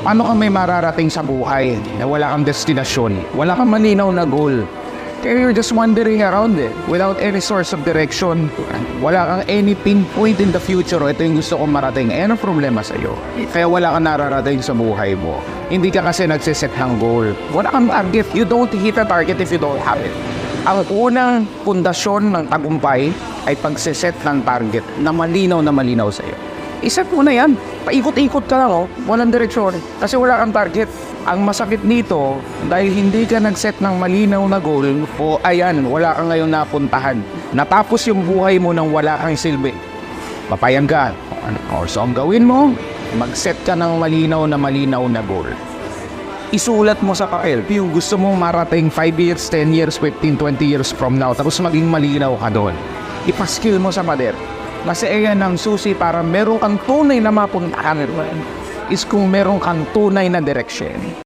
Paano ka may mararating sa buhay na wala kang destinasyon, wala kang malinaw na goal? Kaya you're just wandering around without any source of direction. Wala kang any pinpoint in the future. Ito yung gusto kong marating. Eh, anong problema sa'yo? Kaya wala kang nararating sa buhay mo. Hindi ka kasi nagsiset ng goal. Wala kang target. You don't hit a target if you don't have it. Ang unang pundasyon ng tagumpay ay pagsiset ng target na malinaw sa'yo. Iset mo na yan. Paikot-ikot ka lang, walang direksyon. Kasi wala kang target. Ang masakit nito, dahil hindi ka nag-set ng malinaw na goal, ayan, wala kang ngayon napuntahan. Natapos yung buhay mo nang wala kang silbi. Papayag ka. So ang gawin mo, mag-set ka ng malinaw na goal. Isulat mo sa papel yung gusto mong marating 5 years, 10 years, 15, 20 years from now. Tapos maging malinaw ka doon. Ipaskill mo sa pader. Kasi ayan ang susi para meron kang tunay na mapuntahan is kung meron kang tunay na direction.